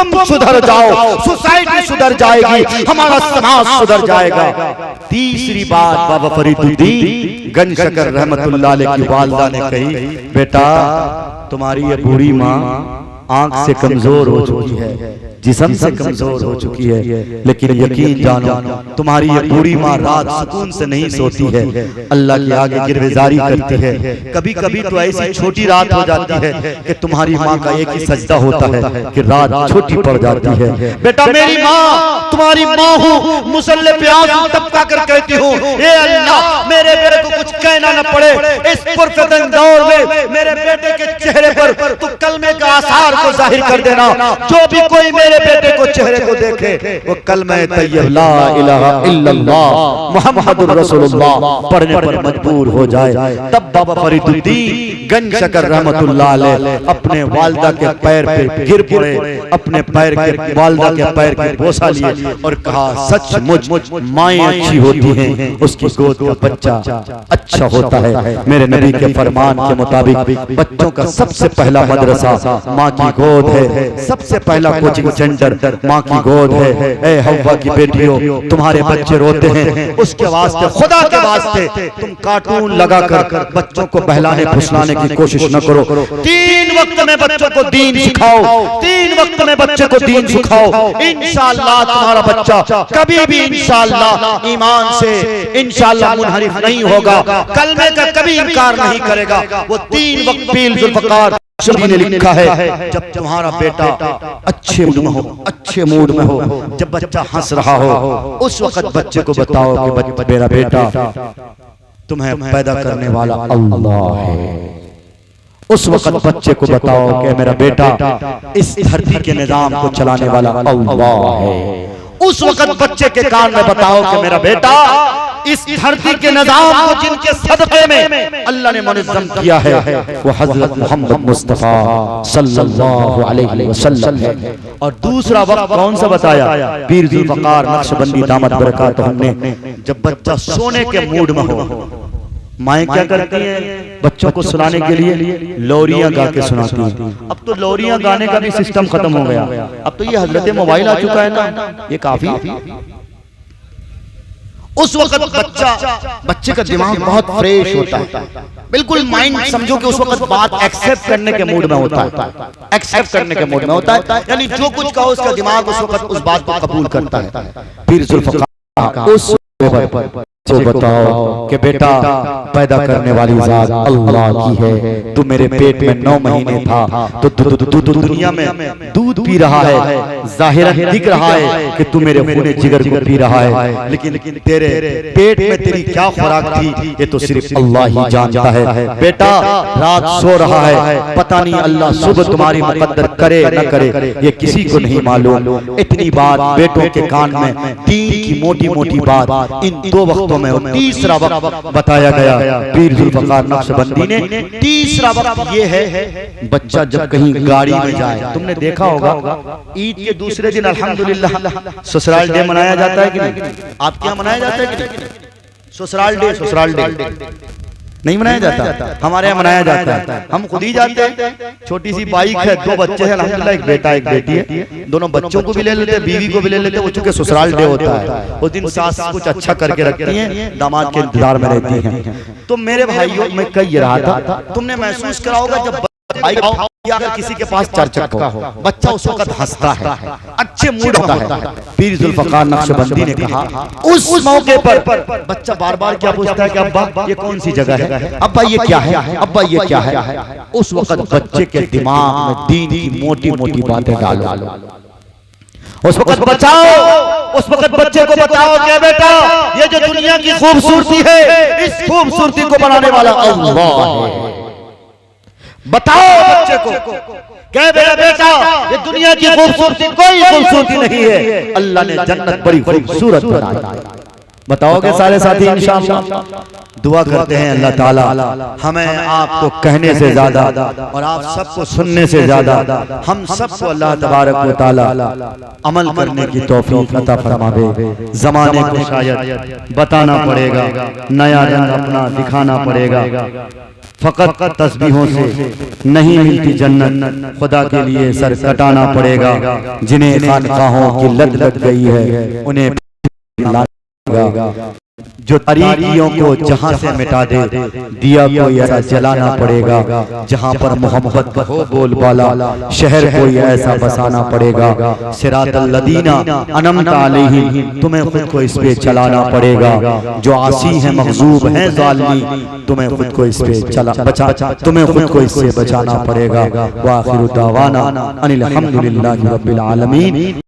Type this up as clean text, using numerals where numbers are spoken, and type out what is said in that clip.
तुम सुधर जाओ, सोसाइटी सुधर जाएगी, हमारा समाज सुधर जाएगा। तीसरी बात बाबा फरीदुद्दीन गंज शकर रहमतुल्लाह अलैह की वालिदा ने कही, बेटा तुम्हारी ये बूढ़ी माँ आंख से कमजोर हो चुकी है, जिस्म से कमजोर हो चुकी है, लेकिन यकीन जानो तुम्हारी ये बूढ़ी माँ रात सुकून से नहीं सोती है, अल्लाह के आगे गिरवेजारी करती है। कभी कभी तो ऐसी छोटी रात हो जाती है कि तुम्हारी माँ का एक ही सजदा होता है कि रात छोटी पड़ जाती है। बेटा मेरी माँ तुम्हारी माँ हूँ, मुसल्ले पे आंसू टपका कर कहती हूँ, ए अल्लाह मेरे बेटे को कुछ कहना न पड़े, इस पुरफितन दौर में मेरे बेटे के चेहरे पर तू कलमे का आसार को जाहिर कर देना। जो भी कोई मेरे बेटे को चेहरे को देखे वो कलमा तैयब ला इलाहा इल्लल्लाह मुहम्मदुर रसूलुल्लाह पढ़ने पर मजबूर हो जाए। तब बाबा फरीदुद्दीन गंज शकर रहमतुल्लाह अलैह अपने वालिदा के पैर पे गिर पड़े, अपने पैर के वालिदा के पैर के बोसा लिए और कहा, सचमुच माएँ अच्छी होती हैं, उसकी गोद का बच्चा अच्छा होता है। मेरे नबी के फरमान के मुताबिक बच्चों का सबसे पहला मदरसा माँ की गोद है, सबसे पहला कोचिंग सेंटर माँ की गोद है। ए हव्वा की बेटियों, तुम्हारे बच्चे रोते हैं, उसके वास्ते खुदा के वास्ते तुम कार्टून लगाकर बच्चों को बहलाने फुसलाने की कोशिश न करो। 3 वक्त में बच्चों को दीन सिखाओ, 3 वक्त में बच्चे को दीन सिखाओ। इंशाअल्लाह तुम्हारा बच्चा कभी भी इंशाअल्लाह ईमान से इंशाअल्लाह मुनहरिफ नहीं होगा, कलमे का कभी इनकार नहीं करेगा। वो 3 वक्त पीर जुल्फकार ने लिखा है, जब तुम्हारा बेटा अच्छे मूड में हो, अच्छे मूड में हो, जब बच्चा हंस रहा हो, उस वक्त बच्चे को बताओ कि मेरा बेटा तुम्हें पैदा करने वाला अल्लाह है। उस वक्त बच्चे को बताओ कि मेरा बेटा इस धरती के निजाम को चलाने वाला अल्लाह है। उस वक्त बच्चे के कान में बताओ कि मेरा बेटा इस धरती के निजाम को जिनके सदक़े में अल्लाह ने मुनज़्ज़म किया है वो हज़रत मोहम्मद मुस्तफ़ा सल्लल्लाहु अलैहि वसल्लम है। और दूसरा वक्त कौन सा बताया? पीर ज़ुल्फ़कार नक्शबंदी दामत बरकातुहू ने जब बच्चा सोने के मूड में हो, माएँ क्या करती हैं? बच्चों को सुनाने के लिए लोरियां गा के सुनाती हैं। अब तो लोरियां गाने का भी सिस्टम खत्म हो गया, अब तो ये हजरत मोबाइल आ चुका है ना, ये काफी। उस वक्त बच्चे का दिमाग बहुत फ्रेश होता है, बिल्कुल माइंड समझो कि उस वक्त बात एक्सेप्ट करने के मूड में होता है, एक्सेप्ट करने के मूड में होता है, यानी जो कुछ कहो उसका दिमाग उस वक्त उस बात को कबूल करता है। फिर जुल्फ़कार उस तो बताओ कि बेटा पैदा करने वाली ज़ात अल्लाह की है, तू मेरे पेट में 9 महीने था तो दुनिया में दूध पी रहा है, ज़ाहिरन दिख रहा है कि तू मेरे खूने जिगर को पी रहा है, लेकिन तेरे पेट में तेरी क्या खुराक थी ये तो सिर्फ अल्लाह ही जानता है। बेटा रात सो रहा है, पता नहीं अल्लाह सुबह तुम्हारी मुकद्दर करे न करे, ये किसी को नहीं मालूम। इतनी बात बेटों के कान में, दीन की मोटी मोटी बात इन 2 वक्तों में। तीसरा वक्त बताया गया पीर ज़ुल्फ़कार नक्शबंदी ने, तीसरा वक्त ये है बच्चा जब कहीं गाड़ी में जाए। तुमने देखा होगा ईद के दूसरे दिन अल्हम्दुलिल्लाह ससुराल डे मनाया जाता है कि नहीं? आपके यहाँ मनाया जाता है कि नहीं? ससुराल डे नहीं मनाया जाता, हमारे यहाँ मनाया जाता है। हम खुद ही जाते हैं, छोटी सी बाइक है, 2 बच्चे हैं अल्हम्दुलिल्लाह, एक बेटा एक बेटी है, दोनों बच्चों को भी ले लेते हैं, बीवी को भी ले लेते हैं। वो चूंकि ससुराल डे होता है उस दिन सास कुछ अच्छा करके रखती हैं, दामाद के इंतजार में रहती हैं। तो मेरे भाइयों मैं कह रहा था, तुमने महसूस करा होगा जब बाइक या अगर किसी के पास 4 चक्का हो, बच्चा उस वक्त हंसता है, अच्छे मूड होता है। पीर ज़ुल्फ़कार नक्शबंदी ने कहा उस मौके पर बच्चा बार बार क्या पूछता है कि अब्बा ये कौन सी जगह है, अब्बा ये क्या है, अब्बा ये क्या है। उस वक्त बच्चे के दिमाग में दीन की मोटी मोटी बातें डालो, उस वक्त बचाओ, उस वक्त बच्चे को बताओ कि बेटा ये जो दुनिया की खूबसूरती है, इस खूबसूरती को बनाने वाला अल्लाह है। बताओ बच्चे को क्या मेरा बेटा ये दुनिया की खूबसूरती कोई खूबसूरती नहीं है, अल्लाह ने जन्नत बड़ी खूबसूरत बनाई। बताओगे सारे साथी इंशाअल्लाह? दुआ करते हैं अल्लाह ताला हमें आपको कहने से ज्यादा और आप सबको सुनने से ज्यादा हम सबको अल्लाह तबारक व तआला अमल करने की तौफीक अता फरमावे। ज़माने को शायद बताना पड़ेगा, नया रंग अपना दिखाना पड़ेगा, फकत तस्बीहों से नहीं मिलती जन्नत, खुदा के लिए सर कटाना पड़ेगा। जिन्हें खानकाहों की लत लग गई है उन्हें लाना पड़ेगा। जो तारीकियों को जहां से मिटा दे, दिया कोई ऐसा जलाना पड़ेगा। जहां पर मोहब्बत का हो बोलबाला, शहर कोई ऐसा बसाना पड़ेगा। सिरातल लदीना अनअमता अलैहिम, तुम्हें खुद को इस पे चलाना पड़ेगा। जो आसी है मग़ज़ूब है ज़ालिमी, तुम्हें खुद को इस पे तुम्हें खुद को इससे बचाना पड़ेगा। व आखिरु दावाना अनिल हम्दुलिल्लाहि रब्बिल आलमीन।